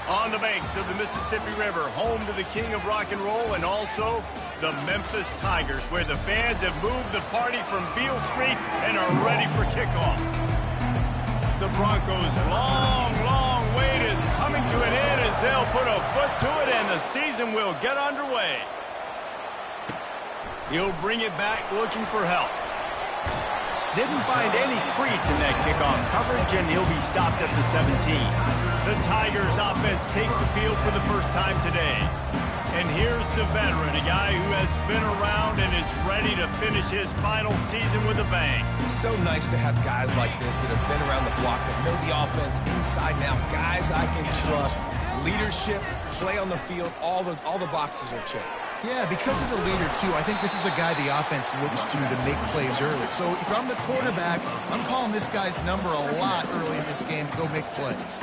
On the banks of the Mississippi River, home to the king of rock and roll and also the Memphis Tigers, where the fans have moved the party from Beale Street and are ready for kickoff. The Broncos' long wait is coming to an end as they'll put a foot to it and the season will get underway. He'll bring it back looking for help. Didn't find any crease in that kickoff coverage, and he'll be stopped at the 17. The Tigers offense takes the field for the first time today. And here's the veteran, a guy who has been around and is ready to finish his final season with a bang. It's so nice to have guys like this that have been around the block, that know the offense inside and out. Guys I can trust. Leadership, play on the field, all the boxes are checked. Yeah, because he's a leader, too, I think this is a guy the offense looks to make plays early. So if I'm the quarterback, I'm calling this guy's number a lot early in this game to go make plays.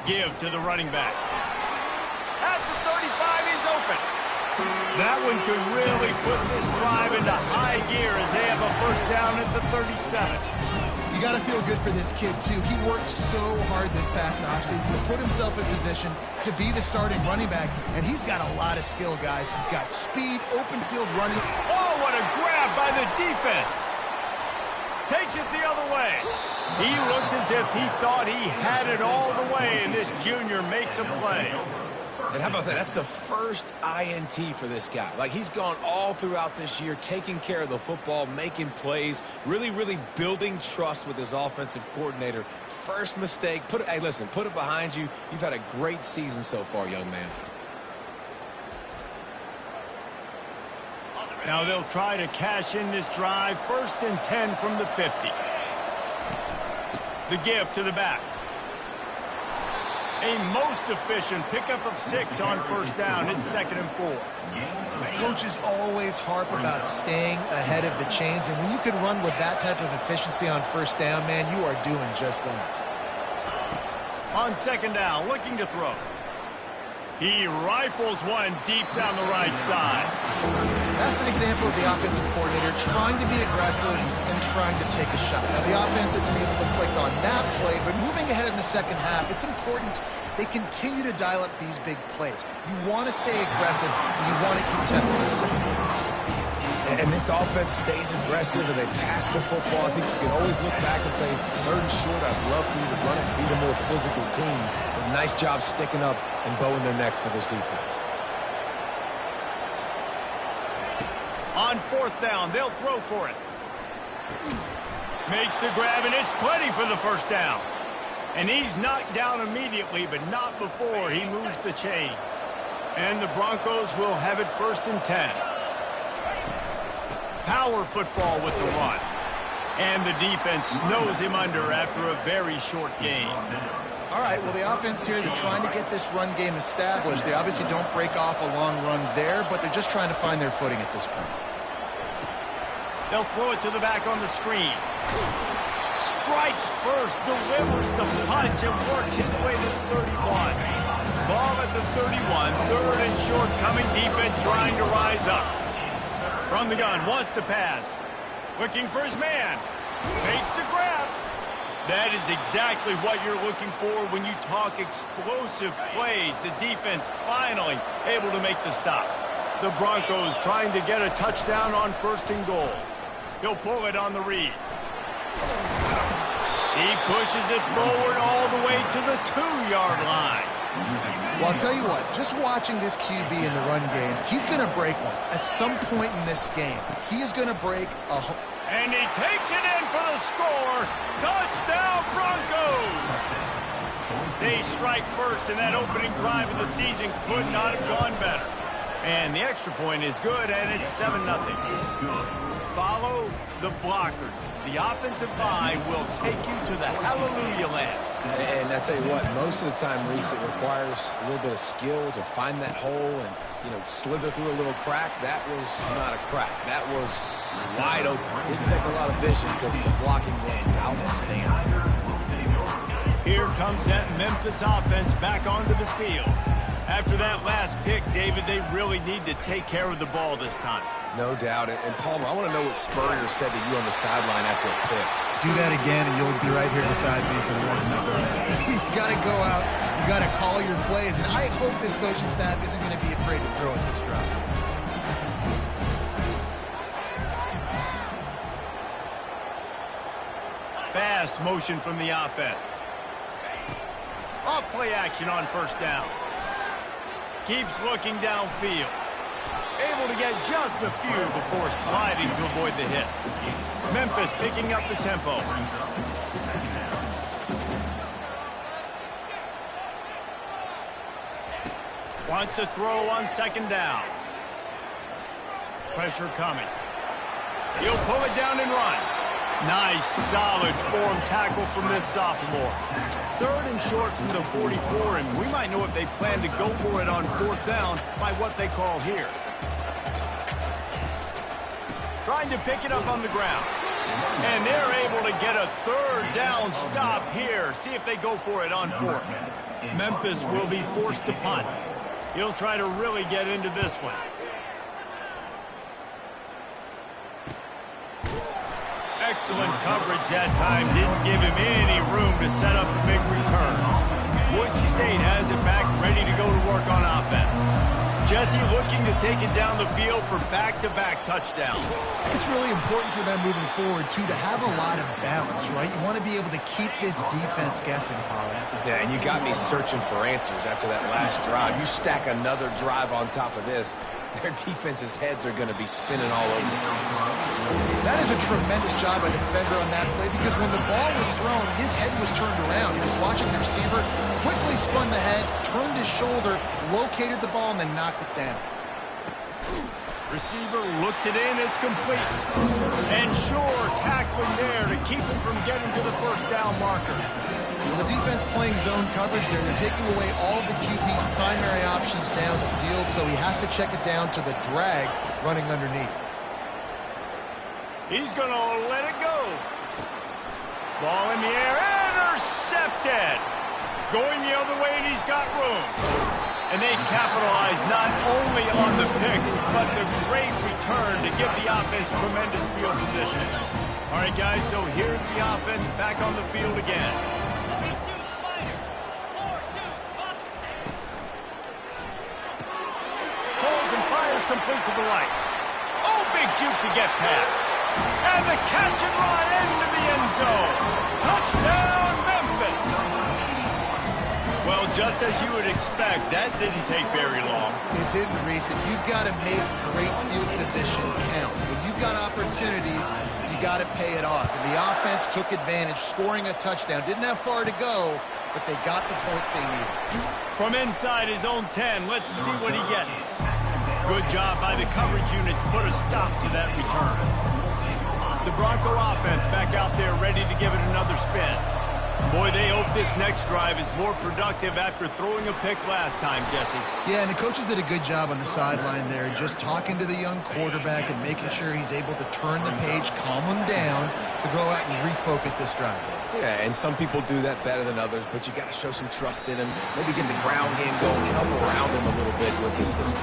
Give to the running back. At the 35, he's open. That one could really put this drive into high gear as they have a first down at the 37. You got to feel good for this kid, too. He worked so hard this past offseason to put himself in position to be the starting running back, and he's got a lot of skill, guys. He's got speed, open field running. Oh, what a grab by the defense. Takes it the other way. He looked as if he thought he had it all the way, and this junior makes a play. And how about that? That's the first INT for this guy. Like, he's gone all throughout this year, taking care of the football, making plays, really building trust with his offensive coordinator. First mistake. Hey, listen, put it behind you. You've had a great season so far, young man. Now they'll try to cash in this drive. 1st and 10 from the 50. The give to the back. A most efficient pickup of 6 on first down. It's 2nd and 4. Coaches always harp about staying ahead of the chains, and when you can run with that type of efficiency on first down, man, you are doing just that. On 2nd down, looking to throw. He rifles one deep down the right side. That's an example of the offensive coordinator trying to be aggressive and trying to take a shot. Now, the offense isn't able to click on that play, but moving ahead in the second half, it's important they continue to dial up these big plays. You want to stay aggressive, and you want to keep testing the system. And this offense stays aggressive, and they pass the football. I think you can always look back and say, 3rd and short, I'd love for you to run it and be the more physical team. But nice job sticking up and bowing their necks for this defense. On 4th down, they'll throw for it. Makes the grab, and it's plenty for the first down. And he's knocked down immediately, but not before he moves the chains. And the Broncos will have it 1st and 10. Power football with the run. And the defense snows him under after a very short game. All right, well, the offense here, they're trying to get this run game established. They obviously don't break off a long run there, but they're just trying to find their footing at this point. They'll throw it to the back on the screen. Strikes first, delivers the punch, and works his way to the 31. Ball at the 31, 3rd and short, coming defense trying to rise up. From the gun, wants to pass. Looking for his man. Makes the grab. That is exactly what you're looking for when you talk explosive plays. The defense finally able to make the stop. The Broncos trying to get a touchdown on 1st and goal. He'll pull it on the read. He pushes it forward all the way to the 2-yard line. Well, I'll tell you what, just watching this QB in the run game, he's going to break one. At some point in this game, he is going to break a... And he takes it in for the score. Touchdown, Broncos! They strike first, and that opening drive of the season could not have gone better. And the extra point is good, and it's 7-0. Follow the blockers. The offensive line will take you to the hallelujah land. And I tell you what, most of the time, Reese, it requires a little bit of skill to find that hole and, slither through a little crack. That was not a crack. That was wide open. Didn't take a lot of vision because the blocking was outstanding. Here comes that Memphis offense back onto the field. After that last pick, David, they really need to take care of the ball this time. No doubt. And Palmer, I want to know what Spurrier said to you on the sideline after a pick. Do that again, and you'll be right here beside me for the rest of the game. You got to go out. You got to call your plays, and I hope this coaching staff isn't going to be afraid to throw at this drive. Fast motion from the offense. Off play action on first down. Keeps looking downfield. Able to get just a few before sliding to avoid the hit. Memphis picking up the tempo. Wants to throw on second down. Pressure coming. He'll pull it down and run. Nice, solid form tackle from this sophomore. Third and short from the 44, and we might know if they plan to go for it on fourth down by what they call here. Trying to pick it up on the ground. And they're able to get a third down stop here. See if they go for it on fourth. Memphis will be forced to punt. He'll try to really get into this one. Excellent coverage that time. Didn't give him any room to set up a big return. Boise State has it back, ready to go to work on offense. Jesse looking to take it down the field for back-to-back touchdowns. It's really important for them moving forward, too, to have a lot of balance, right? You want to be able to keep this defense guessing, Pollard. Yeah, and you got me searching for answers after that last drive. You stack another drive on top of this, their defense's heads are going to be spinning all over the place. That is a tremendous job by the defender on that play, because when the ball was thrown, his head was turned around. He was watching the receiver, quickly spun the head, turned his shoulder, located the ball, and then knocked it down. Receiver looks it in, it's complete. And sure, tackling there to keep him from getting to the first down marker. Well, the defense playing zone coverage there. They're taking away all of the QB's primary options down the field, so he has to check it down to the drag running underneath. He's going to let it go. Ball in the air, intercepted. Going the other way, and he's got room. And they capitalize not only on the pick, but the great return to give the offense tremendous field position. All right, guys, so here's the offense back on the field again. Holds and fires complete to the right. Oh, big juke to get past. And the catch and run into the end zone. Touchdown, Memphis. Well, just as you would expect, that didn't take very long. It didn't, Reese. And you've got to make great field position count. When you've got opportunities, you got to pay it off. And the offense took advantage, scoring a touchdown. Didn't have far to go, but they got the points they needed. From inside his own 10, let's see what he gets. Good job by the coverage unit to put a stop to that return. The Bronco offense back out there ready to give it another spin. Boy, they hope this next drive is more productive after throwing a pick last time, Jesse. Yeah, and the coaches did a good job on the sideline there, just talking to the young quarterback and making sure he's able to turn the page, calm him down to go out and refocus this drive. Yeah, and some people do that better than others, but you got to show some trust in him. Maybe get the ground game going, help around him a little bit with this system.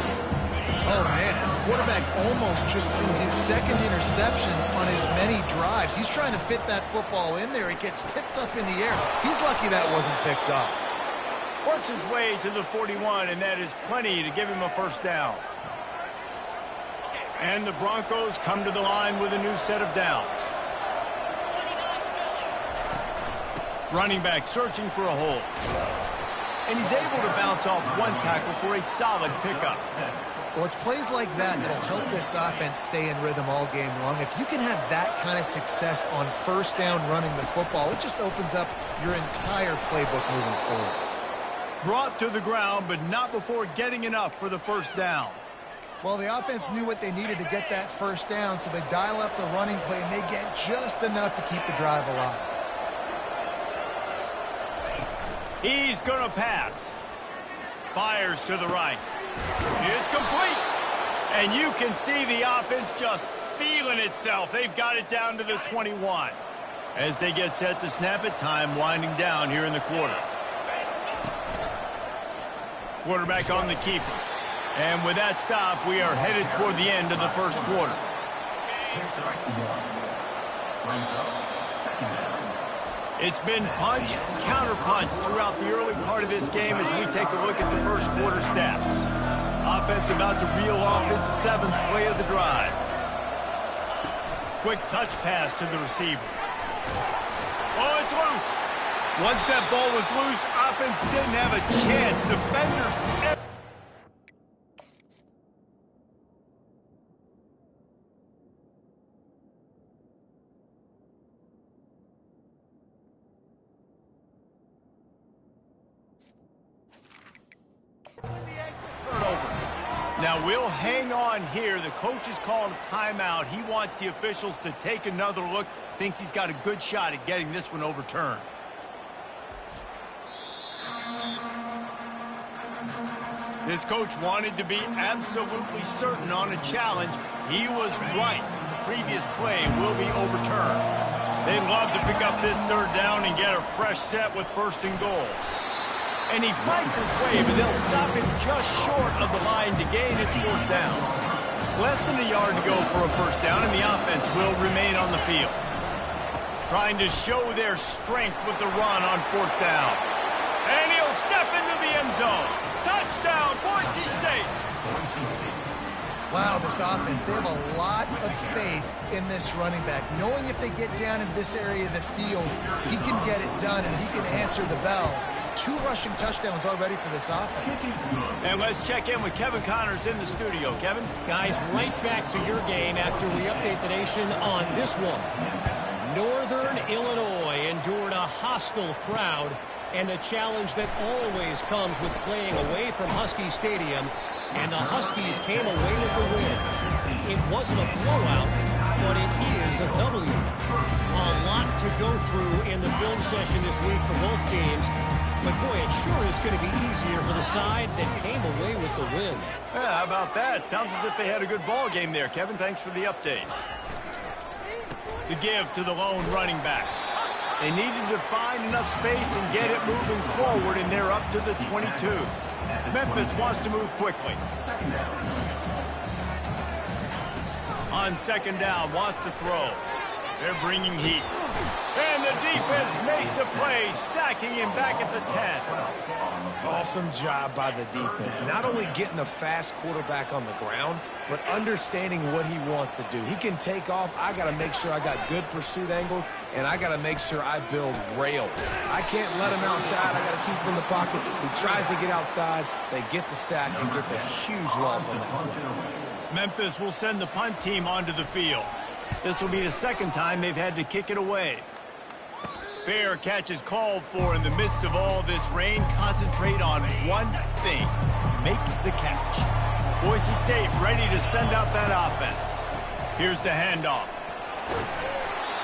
Oh, man, quarterback almost just threw his second interception on as many drives. He's trying to fit that football in there. It gets tipped up in the air. He's lucky that wasn't picked off. Works his way to the 41, and that is plenty to give him a first down. And the Broncos come to the line with a new set of downs. Running back searching for a hole. And he's able to bounce off one tackle for a solid pickup. Well, it's plays like that that'll help this offense stay in rhythm all game long. If you can have that kind of success on first down running the football, it just opens up your entire playbook moving forward. Brought to the ground, but not before getting enough for the first down. Well, the offense knew what they needed to get that first down, so they dial up the running play, and they get just enough to keep the drive alive. He's going to pass. Fires to the right. It's complete. And you can see the offense just feeling itself. They've got it down to the 21. As they get set to snap it, time winding down here in the quarter. Quarterback on the keeper. And with that stop, we are headed toward the end of the first quarter. It's been punch, counter-punch throughout the early part of this game as we take a look at the first quarter stats. Offense about to reel off its 7th play of the drive. Quick touch pass to the receiver. Oh, it's loose. Once that ball was loose, offense didn't have a chance. Defenders... turnover. Now we'll hang on here. The coach is calling a timeout. He wants the officials to take another look. Thinks he's got a good shot at getting this one overturned. This coach wanted to be absolutely certain on a challenge. He was right. The previous play will be overturned. They'd love to pick up this 3rd down and get a fresh set with 1st and goal. And he fights his way, but they'll stop him just short of the line to gain its 4th down. Less than a yard to go for a 1st down, and the offense will remain on the field. Trying to show their strength with the run on 4th down. And he'll step into the end zone. Touchdown, Boise State! Wow, this offense, they have a lot of faith in this running back. Knowing if they get down in this area of the field, he can get it done and he can answer the bell. 2 rushing touchdowns already for this offense. And let's check in with Kevin Connors in the studio. Kevin? Guys, right back to your game after we update the nation on this one. Northern Illinois endured a hostile crowd and the challenge that always comes with playing away from Husky Stadium, and the Huskies came away with the win. It wasn't a blowout, but it is a W. A lot to go through in the film session this week for both teams, but boy, it sure is going to be easier for the side that came away with the win. Yeah, how about that? Sounds as if they had a good ball game there, Kevin. Thanks for the update. The give to the lone running back. They needed to find enough space and get it moving forward, and they're up to the 22. Memphis wants to move quickly. On 2nd down, wants to throw. They're bringing heat. And the defense makes a play, sacking him back at the 10. Awesome job by the defense. Not only getting the fast quarterback on the ground, but understanding what he wants to do. He can take off. I got to make sure I got good pursuit angles, and I got to make sure I build rails. I can't let him outside. I got to keep him in the pocket. He tries to get outside. They get the sack and get the huge loss on that play. Memphis will send the punt team onto the field. This will be the 2nd time they've had to kick it away. Fair catch is called for in the midst of all this rain. Concentrate on one thing. Make the catch. Boise State ready to send out that offense. Here's the handoff.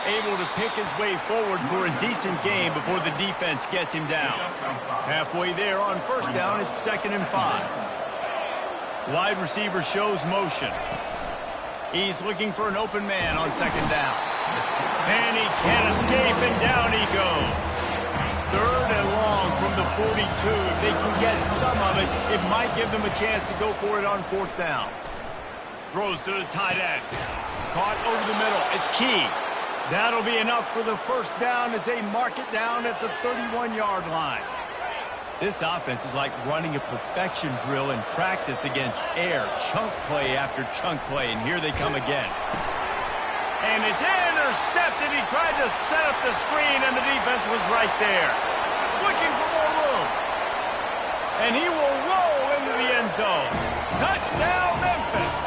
Able to pick his way forward for a decent game before the defense gets him down. Halfway there on 1st down, it's 2nd and 5. Wide receiver shows motion. He's looking for an open man on 2nd down. And he can't escape, and down he goes. 3rd and long from the 42. If they can get some of it, it might give them a chance to go for it on 4th down. Throws to the tight end. Caught over the middle. It's key. That'll be enough for the 1st down as they mark it down at the 31-yard line. This offense is like running a perfection drill in practice against air. Chunk play after chunk play, and here they come again. And it's intercepted. He tried to set up the screen, and the defense was right there. Looking for more room. And he will roll into the end zone. Touchdown, Memphis.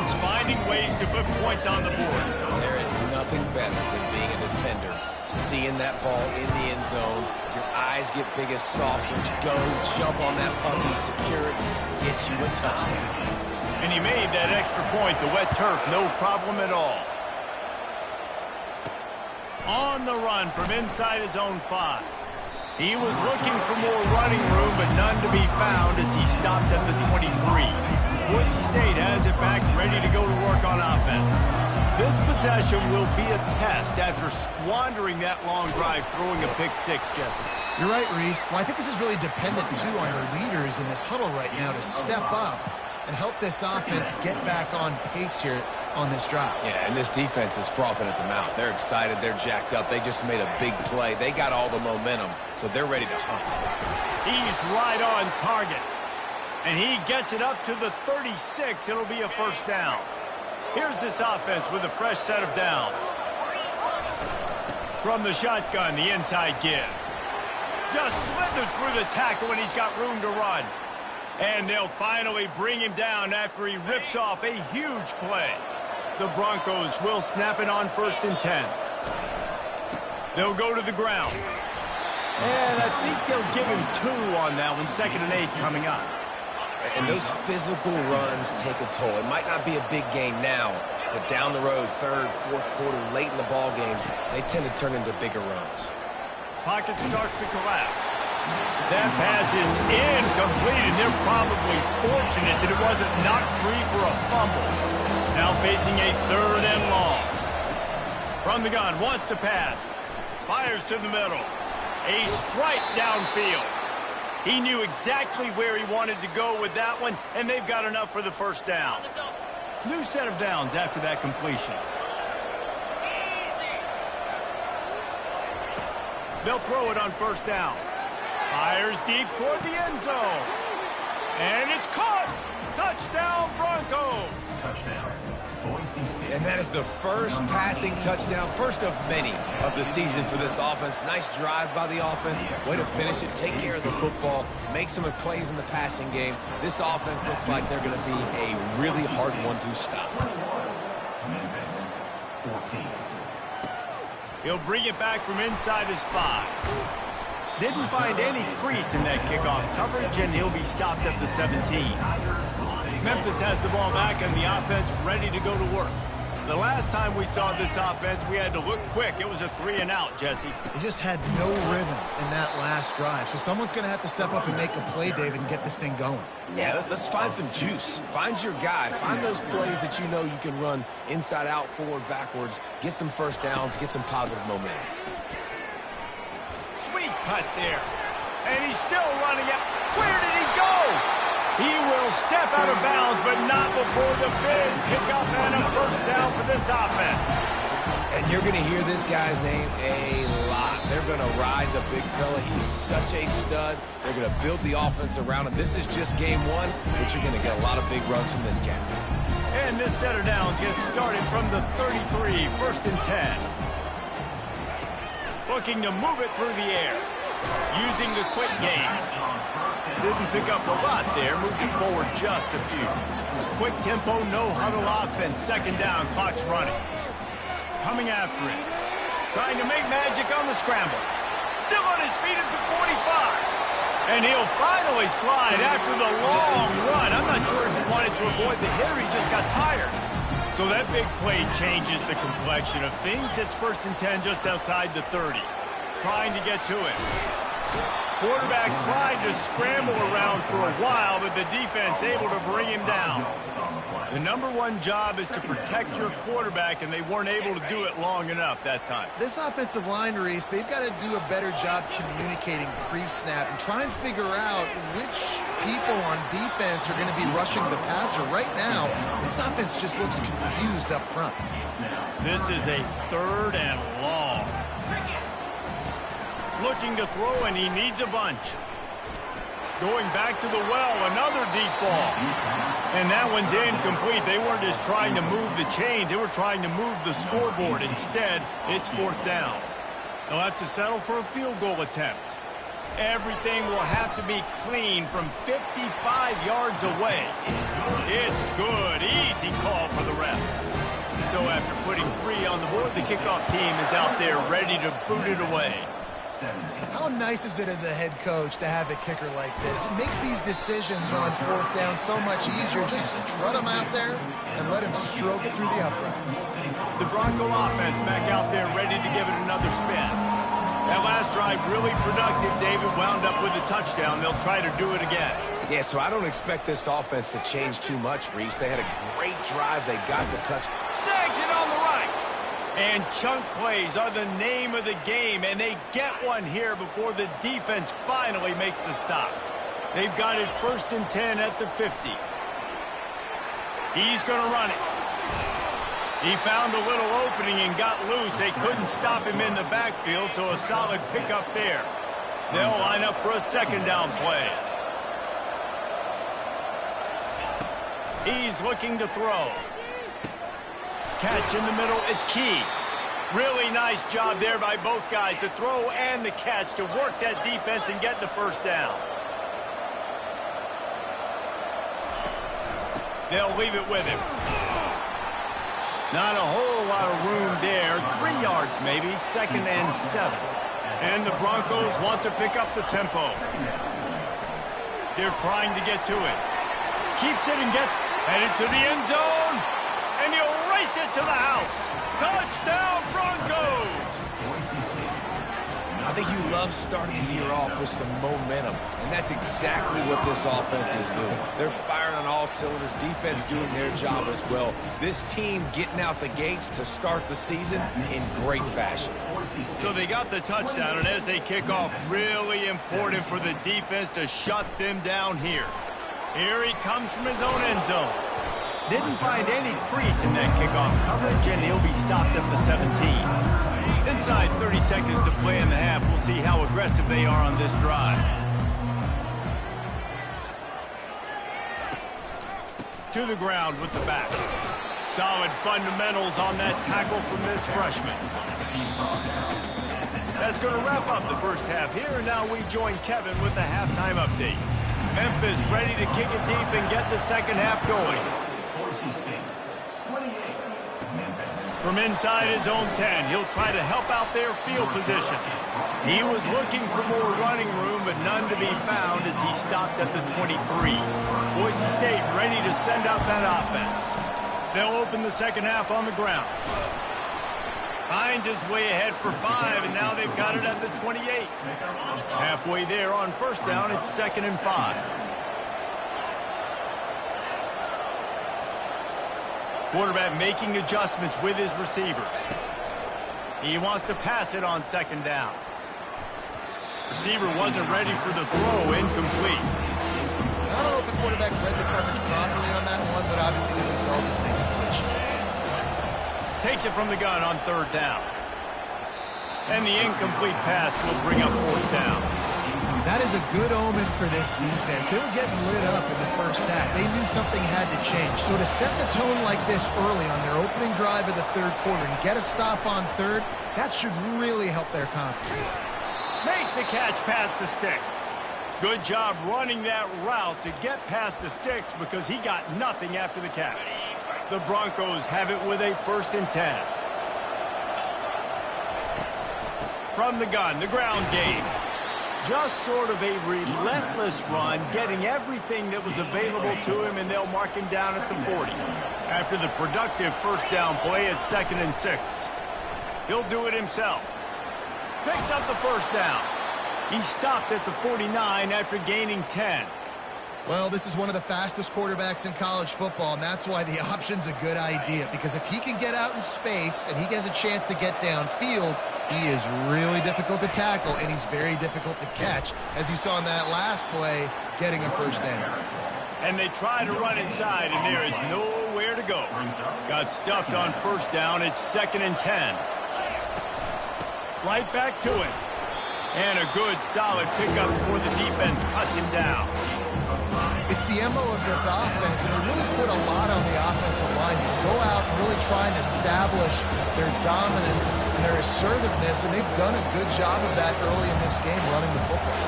offense finding ways to put points on the board. There is nothing better than being a defender, seeing that ball in the end zone. Your eyes get big as saucers. Go, jump on that puppy, secure it, get you a touchdown. And he made that extra point, the wet turf, no problem at all. On the run from inside his own 5. He was looking for more running room, but none to be found as he stopped at the 23. Boise State has it back, ready to go to work on offense. This possession will be a test after squandering that long drive, throwing a pick 6, Jesse. You're right, Reese. Well, I think this is really dependent, too, on the leaders in this huddle right now to step up and help this offense get back on pace here on this drive. Yeah, and this defense is frothing at the mouth. They're excited. They're jacked up. They just made a big play. They got all the momentum, so they're ready to hunt. He's right on target. And he gets it up to the 36. It'll be a first down. Here's this offense with a fresh set of downs. From the shotgun, the inside give. Just slithered through the tackle and he's got room to run. And they'll finally bring him down after he rips off a huge play. The Broncos will snap it on 1st and 10. They'll go to the ground. And I think they'll give him 2 on that one. 2nd and 8 coming up. And those physical runs take a toll. It might not be a big gain now, but down the road, 3rd, 4th quarter, late in the ball games, they tend to turn into bigger runs. Pocket starts to collapse. That pass is incomplete, and they're probably fortunate that it wasn't knocked free for a fumble. Now facing a 3rd and long. From the gun, wants to pass. Fires to the middle. A strike downfield. He knew exactly where he wanted to go with that one, and they've got enough for the first down. New set of downs after that completion. They'll throw it on 1st down. Fires deep toward the end zone. And it's caught. Touchdown, Broncos. Touchdown, Boise State. And that is the first passing touchdown, first of many of the season for this offense. Nice drive by the offense. Way to finish it, take care of the football, make some plays in the passing game. This offense looks like they're going to be a really hard one to stop. Memphis, 14. He'll bring it back from inside his 5. Didn't find any crease in that kickoff coverage, and he'll be stopped at the 17. Memphis has the ball back, and the offense ready to go to work. The last time we saw this offense, we had to look quick. It was a 3 and out, Jesse. They just had no rhythm in that last drive. So someone's going to have to step up and make a play, David, and get this thing going. Yeah, let's find some juice. Find your guy. Find those plays that you know you can run inside out, forward, backwards. Get some first downs. Get some positive momentum. Sweet cut there. And he's still running it. Where did he go? He will step out of bounds, but not before the big pickup and a first down for this offense. And you're going to hear this guy's name a lot. They're going to ride the big fella. He's such a stud. They're going to build the offense around him. This is just game 1, but you're going to get a lot of big runs from this guy. And this set of downs gets started from the 33, 1st and 10. Looking to move it through the air. Using the quick game. Didn't pick up a lot there. Moved it forward just a few. Quick tempo, no huddle offense. 2nd down, clock's running. Coming after it. Trying to make magic on the scramble. Still on his feet at the 45. And he'll finally slide after the long run. I'm not sure if he wanted to avoid the hit or he just got tired. So that big play changes the complexion of things. It's 1st and 10 just outside the 30. Trying to get to it. Quarterback tried to scramble around for a while, but the defense able to bring him down. The number 1 job is to protect your quarterback, and they weren't able to do it long enough that time. This offensive line, Reese, they've got to do a better job communicating pre-snap and try and figure out which people on defense are going to be rushing the passer. Right now, this offense just looks confused up front. This is a 3rd and long. Looking to throw, and he needs a bunch. Going back to the well, another deep ball. And that one's incomplete. They weren't just trying to move the chains. They were trying to move the scoreboard. Instead, it's 4th down. They'll have to settle for a field goal attempt. Everything will have to be clean from 55 yards away. It's good. Easy call for the ref. So after putting 3 on the board, the kickoff team is out there ready to boot it away. How nice is it as a head coach to have a kicker like this? It makes these decisions on 4th down so much easier. Just strut him out there and let him stroke it through the uprights. The Bronco offense back out there ready to give it another spin. That last drive really productive. David wound up with a touchdown. They'll try to do it again. Yeah, so I don't expect this offense to change too much, Reese. They had a great drive. They got the touch. Snags it on the right. And chunk plays are the name of the game, and they get one here before the defense finally makes the stop. They've got it 1st and 10 at the 50. He's going to run it. He found a little opening and got loose. They couldn't stop him in the backfield, so a solid pickup there. They'll line up for a 2nd down play. He's looking to throw. Catch in the middle, it's key. Really nice job there by both guys to throw and the catch to work that defense and get the 1st down. They'll leave it with him. Not a whole lot of room there. 3 yards maybe, 2nd and 7. And the Broncos want to pick up the tempo. They're trying to get to it. Keeps it and gets headed to the end zone. And he'll race it to the house. Touchdown, Broncos! I think you love starting the year off with some momentum, and that's exactly what this offense is doing. They're firing on all cylinders, defense doing their job as well. This team getting out the gates to start the season in great fashion. So they got the touchdown, and as they kick off, really important for the defense to shut them down here. Here he comes from his own end zone. Didn't find any crease in that kickoff coverage, and he'll be stopped at the 17. Inside 30 seconds to play in the half. We'll see how aggressive they are on this drive. To the ground with the back. Solid fundamentals on that tackle from this freshman. That's going to wrap up the 1st half here, and now we join Kevin with the halftime update. Memphis ready to kick it deep and get the 2nd half going. From inside his own 10, he'll try to help out their field position. He was looking for more running room, but none to be found as he stopped at the 23. Boise State ready to send out that offense. They'll open the 2nd half on the ground. Hines is way ahead for 5, and now they've got it at the 28. Halfway there on 1st down, it's 2nd and 5. Quarterback making adjustments with his receivers. He wants to pass it on 2nd down. Receiver wasn't ready for the throw, incomplete. I don't know if the quarterback read the coverage properly on that one, but obviously the result is an incompletion. Takes it from the gun on 3rd down. And the incomplete pass will bring up 4th down. That is a good omen for this defense. They were getting lit up in the 1st half. They knew something had to change. So to set the tone like this early on their opening drive of the 3rd quarter and get a stop on 3rd, that should really help their confidence. Makes the catch past the sticks. Good job running that route to get past the sticks because he got nothing after the catch. The Broncos have it with a 1st and 10. From the gun, the ground game. Just sort of a relentless run, getting everything that was available to him, and they'll mark him down at the 40. After the productive 1st down play, it's 2nd and 6. He'll do it himself. Picks up the 1st down. He stopped at the 49 after gaining 10. Well, this is one of the fastest quarterbacks in college football, and that's why the option's a good idea, because if he can get out in space and he has a chance to get downfield, he is really difficult to tackle, and he's very difficult to catch, as you saw in that last play, getting a 1st down. And they try to run inside, and there is nowhere to go. Got stuffed on 1st down. It's 2nd and 10. Right back to it. And a good, solid pickup before the defense cuts him down. It's the MO of this offense, and they really put a lot on the offensive line to go out and really try and establish their dominance and their assertiveness, and they've done a good job of that early in this game running the football.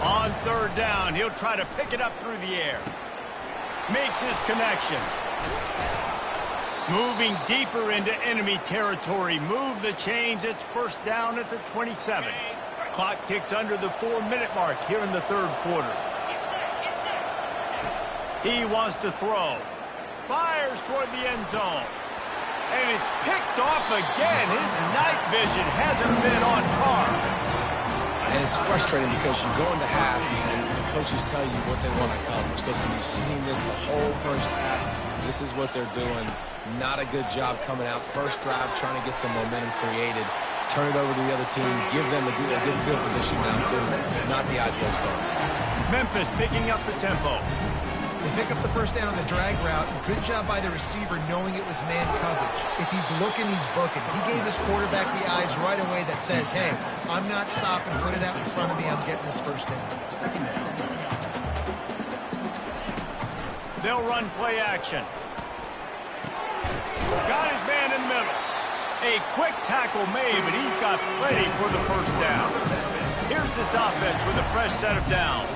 On third down, he'll try to pick it up through the air. Makes his connection. Moving deeper into enemy territory. Move the chains. It's first down at the 27. Clock ticks under the 4-minute mark here in the third quarter. He wants to throw. Fires toward the end zone. And it's picked off again. His night vision hasn't been on par. And it's frustrating because you go into half and the coaches tell you what they want to accomplish. Listen, you've seen this the whole first half. This is what they're doing. Not a good job coming out. First drive, trying to get some momentum created. Turn it over to the other team. Give them a good field position now, too. Not the ideal start. Memphis picking up the tempo. They pick up the first down on the drag route. Good job by the receiver knowing it was man coverage. If he's looking, he's booking. He gave his quarterback the eyes right away that says, hey, I'm not stopping. Put it out in front of me. I'm getting this first down. They'll run play action. Got his man in the middle. A quick tackle made, but he's got plenty for the first down. Here's this offense with a fresh set of downs.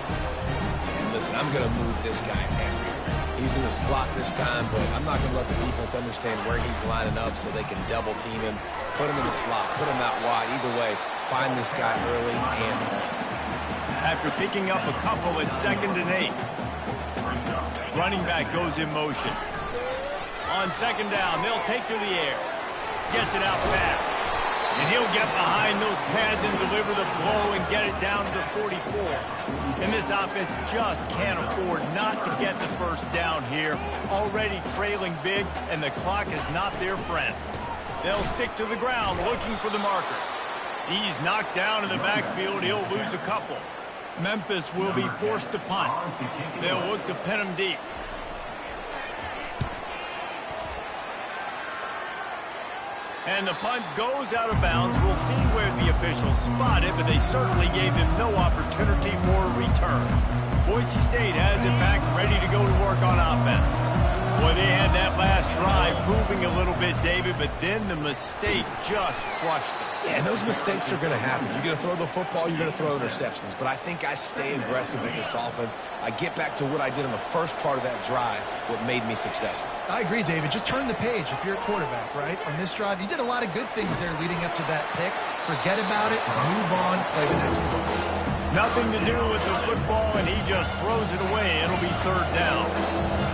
And listen, I'm going to move this guy everywhere. He's in the slot this time, but I'm not going to let the defense understand where he's lining up so they can double team him. Put him in the slot, put him out wide. Either way, find this guy early and often. After picking up a couple at 2nd and 8. Running back goes in motion. On 2nd down, they'll take to the air. Gets it out fast. And he'll get behind those pads and deliver the blow and get it down to the 44. And this offense just can't afford not to get the first down here. Already trailing big, and the clock is not their friend. They'll stick to the ground looking for the marker. He's knocked down in the backfield. He'll lose a couple. Memphis will be forced to punt. They'll look to pin him deep. And the punt goes out of bounds. We'll see where the officials spot it, but they certainly gave him no opportunity for a return. Boise State has it back, ready to go to work on offense. Boy, they had that last drive moving a little bit, David, but then the mistake just crushed them. Yeah, and those mistakes are going to happen. You're going to throw the football, you're going to throw interceptions. But I think I stay aggressive with this offense. I get back to what I did in the first part of that drive, what made me successful. I agree, David. Just turn the page if you're a quarterback, right? On this drive, you did a lot of good things there leading up to that pick. Forget about it, move on, play the next one. Nothing to do with the football, and he just throws it away. It'll be 3rd down.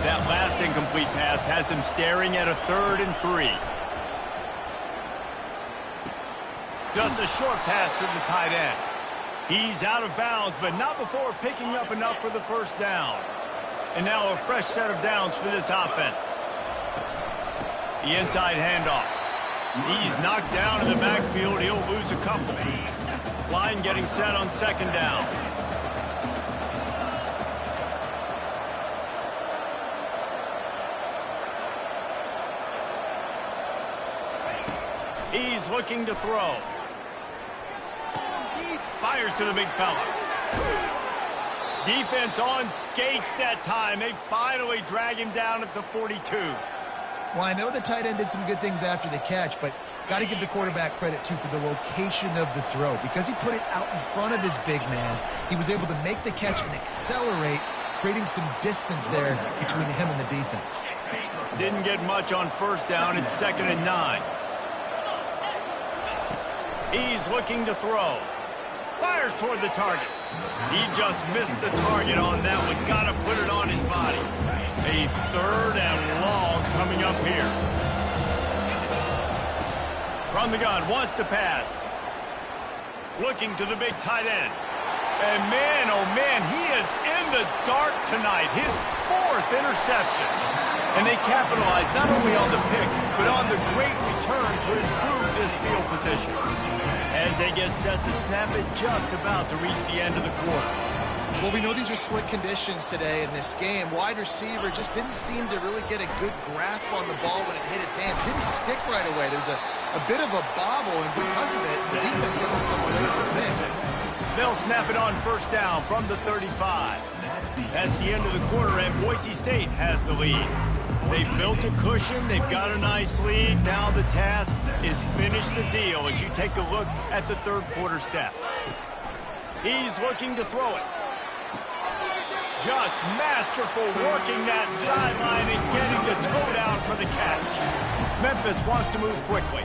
That last incomplete pass has him staring at a 3rd and 3. Just a short pass to the tight end. He's out of bounds, but not before picking up enough for the first down. And now a fresh set of downs for this offense. The inside handoff. He's knocked down in the backfield. He'll lose a couple. Line getting set on 2nd down. He's looking to throw. Fires to the big fella. Defense on skates that time. They finally drag him down at the 42. Well, I know the tight end did some good things after the catch, but got to give the quarterback credit, too, for the location of the throw. Because he put it out in front of his big man, he was able to make the catch and accelerate, creating some distance there between him and the defense. Didn't get much on first down. It's 2nd and 9. He's looking to throw. Fires toward the target. He just missed the target on that one. Got to put it on his body. A 3rd and long coming up here. From the gun, wants to pass. Looking to the big tight end. And man, oh man, he is in the dark tonight. His 4th interception. And they capitalized not only on the pick, but on the great return to improve this field position. As they get set to snap it, just about to reach the end of the quarter. Well, we know these are slick conditions today in this game. Wide receiver just didn't seem to really get a good grasp on the ball when it hit his hands. Didn't stick right away. There's a bit of a bobble, and because of it, the defense able to come away with the pick. They'll snap it on first down from the 35. That's the end of the quarter, and Boise State has the lead. They've built a cushion. They've got a nice lead. Now the task is finish the deal as you take a look at the third quarter stats. He's looking to throw it. Just masterful working that sideline and getting the toe down for the catch. Memphis wants to move quickly.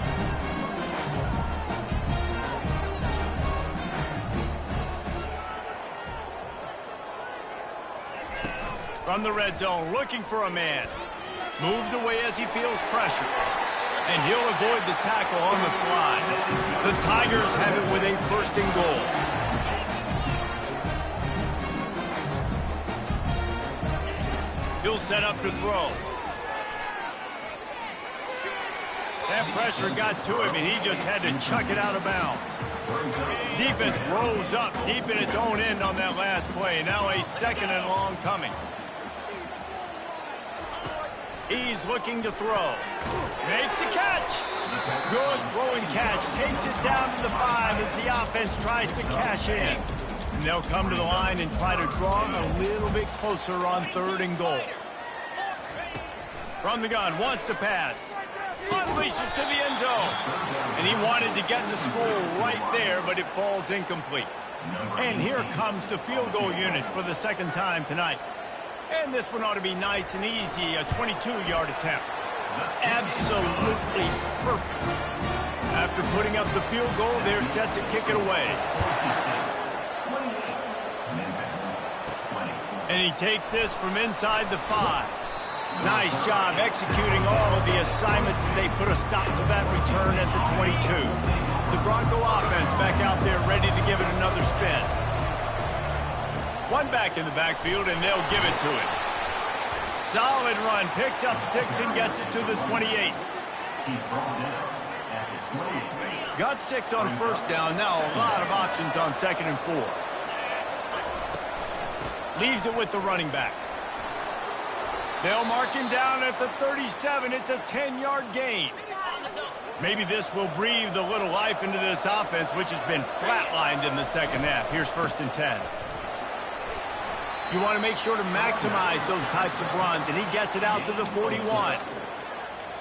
From the red zone, looking for a man. Moves away as he feels pressure. And he'll avoid the tackle on the slide. The Tigers have it with a first and goal. He'll set up to throw. That pressure got to him, and he just had to chuck it out of bounds. Defense rose up deep in its own end on that last play. Now a second and long coming. He's looking to throw. Makes the catch. Good throwing catch. Takes it down to the 5 as the offense tries to cash in. And they'll come to the line and try to draw a little bit closer on third and goal. From the gun, wants to pass. Unleashes to the end zone. And he wanted to get the score right there, but it falls incomplete. And here comes the field goal unit for the second time tonight. And this one ought to be nice and easy, a 22-yard attempt. Absolutely perfect. After putting up the field goal, they're set to kick it away. And he takes this from inside the 5. Nice job executing all of the assignments as they put a stop to that return at the 22. The Bronco offense back out there ready to give it another spin. One back in the backfield, and they'll give it to him. Solid run, picks up 6 and gets it to the 28. Got 6 on first down, now a lot of options on second and 4. Leaves it with the running back. They'll mark him down at the 37. It's a 10-yard gain. Maybe this will breathe a little life into this offense, which has been flatlined in the second half. Here's first and 10. You want to make sure to maximize those types of runs, and he gets it out to the 41.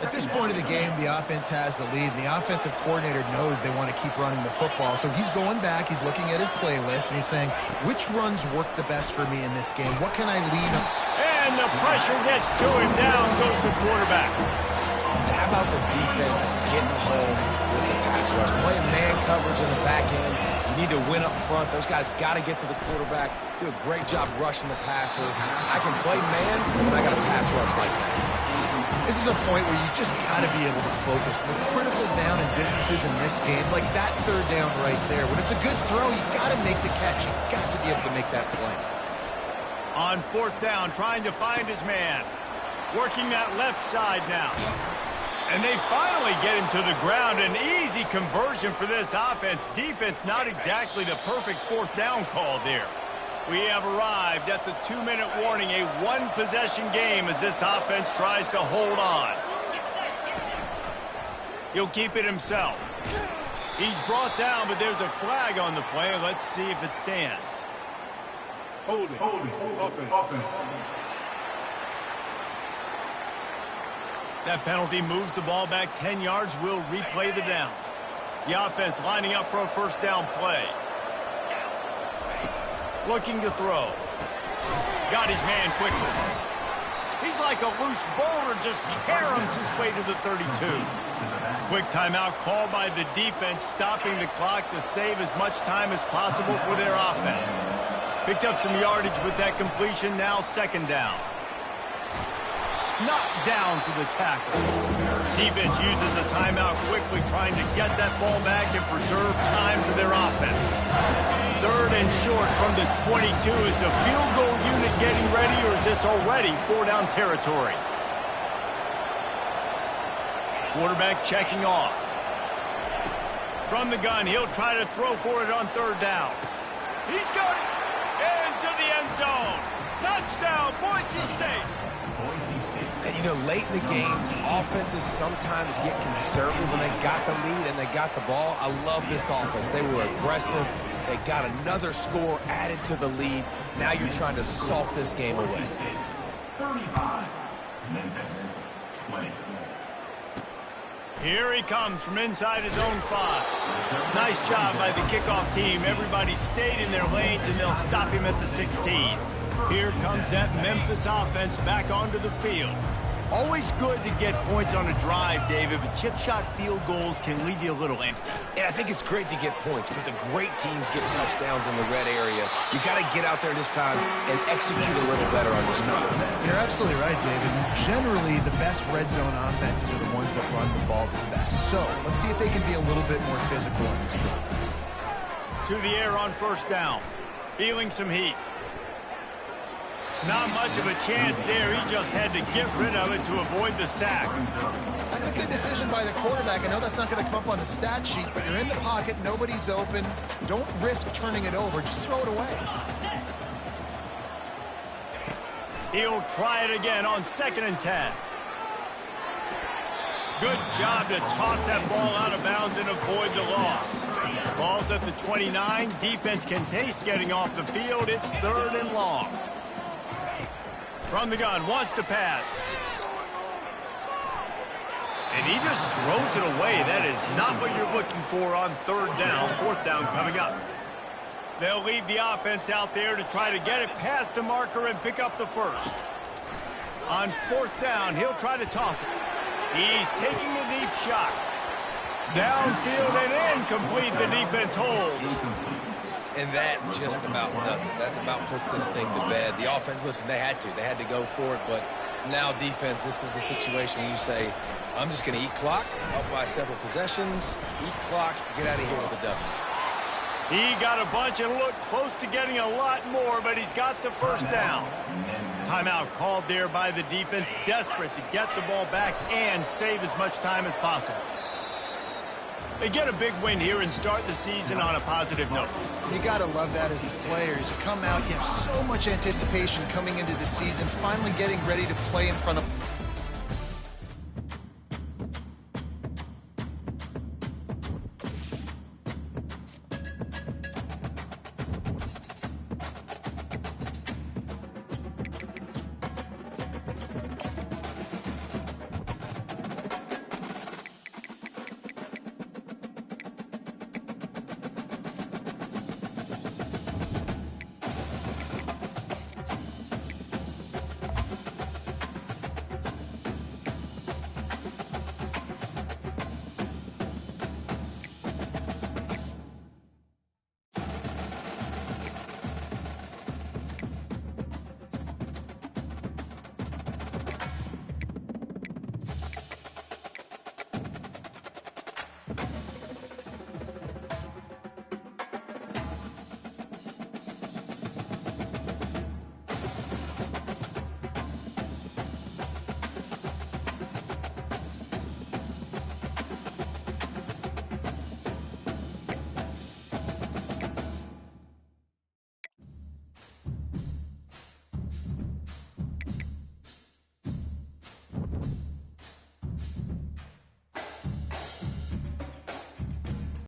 At this point of the game, the offense has the lead, and the offensive coordinator knows they want to keep running the football. So he's going back, he's looking at his playlist, and he's saying, which runs work the best for me in this game? What can I lean on? And the pressure gets to him. Down goes the quarterback. And how about the defense getting home with the pass rush? Playing man coverage in the back end. You need to win up front. Those guys got to get to the quarterback. Do a great job rushing the passer. I can play man, but I got a pass rush like that. This is a point where you just got to be able to focus. The critical down and distances in this game, like that third down right there. When it's a good throw, you got to make the catch. You got to be able to make that play. On fourth down, trying to find his man. Working that left side now. And they finally get him to the ground. An easy conversion for this offense. Defense, not exactly the perfect fourth down call there. We have arrived at the 2-minute warning, a one-possession game as this offense tries to hold on. He'll keep it himself. He's brought down, but there's a flag on the play. Let's see if it stands. Hold it. Offense. That penalty moves the ball back 10 yards. We'll replay the down. The offense lining up for a first down play. Looking to throw. Got his man quickly. He's like a loose boulder, just caroms his way to the 32. Quick timeout called by the defense, stopping the clock to save as much time as possible for their offense. Picked up some yardage with that completion, now second down. Knocked down for the tackle. Defense uses a timeout quickly, trying to get that ball back and preserve time for their offense. Third and short from the 22. Is the field goal unit getting ready, or is this already four-down territory? Quarterback checking off. From the gun, he'll try to throw for it on third down. He's got it into the end zone. Touchdown, Boise State. And, you know, late in the games, offenses sometimes get conservative when they got the lead and they got the ball. I love this offense. They were aggressive, They got another score added to the lead. Now you're trying to salt this game away. 35. Memphis 20. Here he comes from inside his own 5. Nice job by the kickoff team. Everybody stayed in their lanes, and they'll stop him at the 16. Here comes that Memphis offense back onto the field. Always good to get points on a drive, David, but chip shot field goals can leave you a little empty. And I think it's great to get points, but the great teams get touchdowns in the red area. You got to get out there this time and execute a little better on this drive. You're absolutely right, David. Generally, the best red zone offenses are the ones that run the ball the best. So let's see if they can be a little bit more physical on this one. To the air on first down. Feeling some heat. Not much of a chance there. He just had to get rid of it to avoid the sack. That's a good decision by the quarterback. I know that's not going to come up on the stat sheet, but you're in the pocket, nobody's open. Don't risk turning it over. Just throw it away. He'll try it again on 2nd and 10. Good job to toss that ball out of bounds and avoid the loss. Ball's at the 29. Defense can taste getting off the field. It's 3rd and long. From the gun, wants to pass. And he just throws it away. That is not what you're looking for on 3rd down. 4th down coming up. They'll leave the offense out there to try to get it past the marker and pick up the first. On 4th down, he'll try to toss it. He's taking the deep shot. Downfield and incomplete. The defense holds. And that just about does it. That about puts this thing to bed. The offense, listen, they had to go for it, but now defense, this is the situation where you say, I'm just going to eat clock, up by several possessions, eat clock, get out of here with a W. He got a bunch and looked close to getting a lot more, but he's got the first down. Timeout called there by the defense, desperate to get the ball back and save as much time as possible. They get a big win here and start the season on a positive note. You got to love that as the players. You come out, you have so much anticipation coming into the season, finally getting ready to play in front of